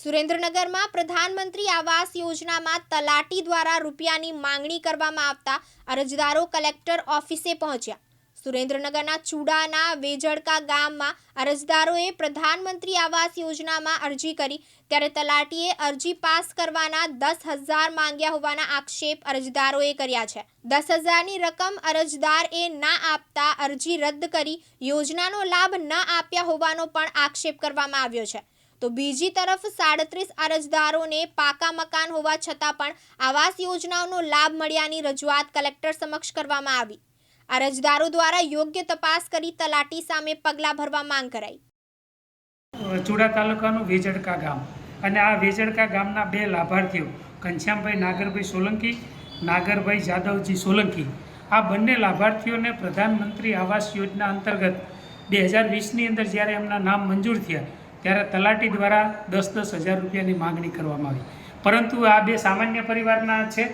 સુરેન્દ્રનગરમાં પ્રધાનમંત્રી આવાસ યોજનામાં તલાટી દ્વારા રૂપિયાની માંગણી કરવામાં આવતા અરજદારો કલેક્ટર ઓફિસે પહોંચ્યા। સુરેન્દ્રનગરના ચુડાના વેજડકા ગામમાં અરજદારોએ પ્રધાનમંત્રી આવાસ યોજનામાં અરજી કરી ત્યારે તલાટીએ અરજી પાસ કરવાના 10,000 માંગ્યા હોવાના આક્ષેપ અરજદારોએ કર્યા છે। 10,000ની રકમ અરજદારએ ના આપતા અરજી રદ કરી યોજનાનો લાભ ન આપ્યા હોવાનો પણ આક્ષેપ કરવામાં આવ્યો છે। તો બીજી તરફ 37 અરજદારોને પાકા મકાન હોવા છતાં પણ આવાસ યોજનાનો લાભ મળ્યાની રજૂઆત કલેક્ટર સમક્ષ કરવામાં આવી। અરજદારો દ્વારા યોગ્ય તપાસ કરી તલાટી સામે પગલાં ભરવા માંગ કરાઈ। ચુડા તાલુકાનું વેજડકા ગામ અને આ વેજડકા ગામના બે લાભાર્થીઓ ઘનશ્યામભાઈ નાગરભાઈ સોલંકી, નાગરભાઈ જાદવજી સોલંકી, આ બંને લાભાર્થીઓને પ્રધાનમંત્રી આવાસ યોજના અંતર્ગત 2020ની અંદર જ્યારે એમના નામ મંજૂર થયા ત્યારે તલાટી દ્વારા 10,000 રૂપિયાની માગણી કરવામાં આવી, પરંતુ આ બે સામાન્ય પરિવારના છે,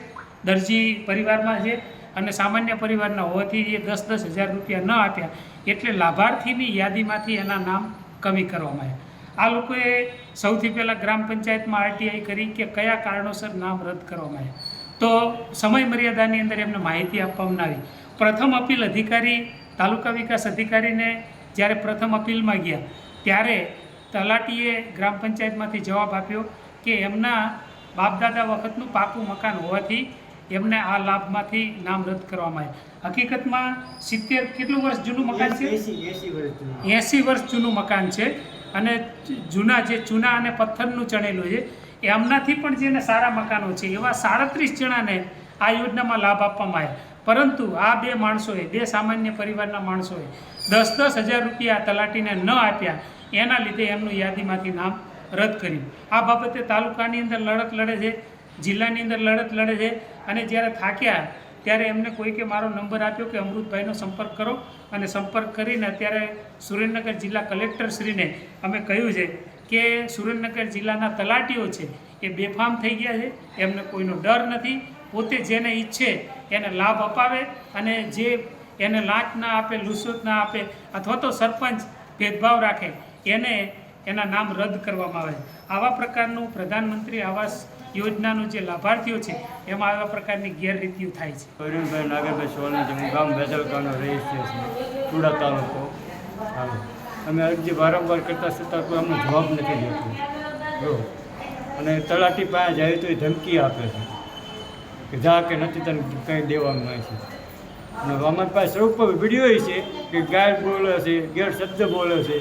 દરજી પરિવારમાં છે અને સામાન્ય પરિવારના હોવાથી એ 10,000 રૂપિયા ન આપ્યા એટલે લાભાર્થીની યાદીમાંથી એના નામ કમી કરવામાં આવ્યા। આ લોકોએ સૌથી પહેલાં ગ્રામ પંચાયતમાં આરટીઆઈ કરી કે કયા કારણોસર નામ રદ કરવામાં આવ્યા, તો સમય મર્યાદાની અંદર એમને માહિતી આપવામાં આવી। પ્રથમ અપીલ અધિકારી તાલુકા વિકાસ અધિકારીને જ્યારે પ્રથમ અપીલમાં ગયા ત્યારે તલાટીએ ગ્રામ પંચાયતમાંથી જવાબ આપ્યો કે એમના બાપદાદા વખતનું પાકું મકાન હોવાથી એમને આ લાભમાંથી નામ રદ કરવામાં આવ્યા। હકીકતમાં 70 કેટલું વર્ષ જૂનું મકાન છે? 80 વર્ષ જૂનું મકાન છે અને જૂના જે ચૂના અને પથ્થરનું ચણેલું છે એમનાથી પણ જેને સારા મકાનો છે એવા 37 જણાને આ યોજનામાં લાભ આપવામાં આવ્યા, પરંતુ આ બે માણસોએ, બે સામાન્ય પરિવારના માણસોએ 10,000 રૂપિયા તલાટીને ન આપ્યા, એના લીધે એમનું યાદીમાંથી નામ રદ કર્યું। આ બાબતે તાલુકાની અંદર લડત લડે છે, જિલ્લાની અંદર લડત લડે છે અને જ્યારે થાક્યા ત્યારે એમને કોઈકે મારો નંબર આપ્યો કે અમૃતભાઈનો સંપર્ક કરો અને સંપર્ક કરીને અત્યારે સુરેન્દ્રનગર જિલ્લા કલેક્ટરશ્રીને અમે કહ્યું છે કે સુરેન્દ્રનગર જિલ્લાના તલાટીઓ છે એ બેફામ થઈ ગયા છે, એમને કોઈનો ડર નથી, પોતે જેને ઈચ્છે એને લાભ અપાવે અને જે એને લાંચ ના આપે, લુસૂત ના આપે અથવા તો સરપંચ ભેદભાવ રાખે એને એના નામ રદ કરવામાં આવે। આવા પ્રકારનું પ્રધાનમંત્રી આવાસ યોજનાનું જે લાભાર્થીઓ છે એમાં આવા પ્રકારની ગેરરીતિઓ થાય છે। અરુણભાઈ નાગરભાઈ સોલંકી, હું ગામ વેજલકાનો રહીશ છું, ચુડા તાલુકો। અમે અરજી વારંવાર કરતા છતાં કોઈ અમને જવાબ નથી દેતો અને તલાટી પાસે જાય તો એ ધમકી આપે છે કે જા કે નથી તને કંઈ દેવાનું હોય છે અને અમારી પાસે સ્વરૂપ વિડીયો છે કે ગાય બોલે છે, ગેરશબ્દ બોલે છે,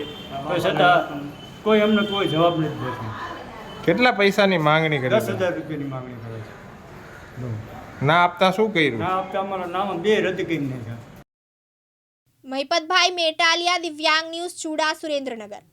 તો છતાં કોઈ અમને કોઈ જવાબ નથી દેતો। કેટલા પૈસાની માંગણી કરી? 10,000 રૂપિયાની માંગણી કરે છે। ના આપતા શું કર્યું? ના આપતા અમારા નામ 2 રદ કરી નાખ્યા। મહિપતભાઈ મેટાલિયા, દિવ્યાંગ ન્યૂઝ, ચુડા, સુરેન્દ્રનગર।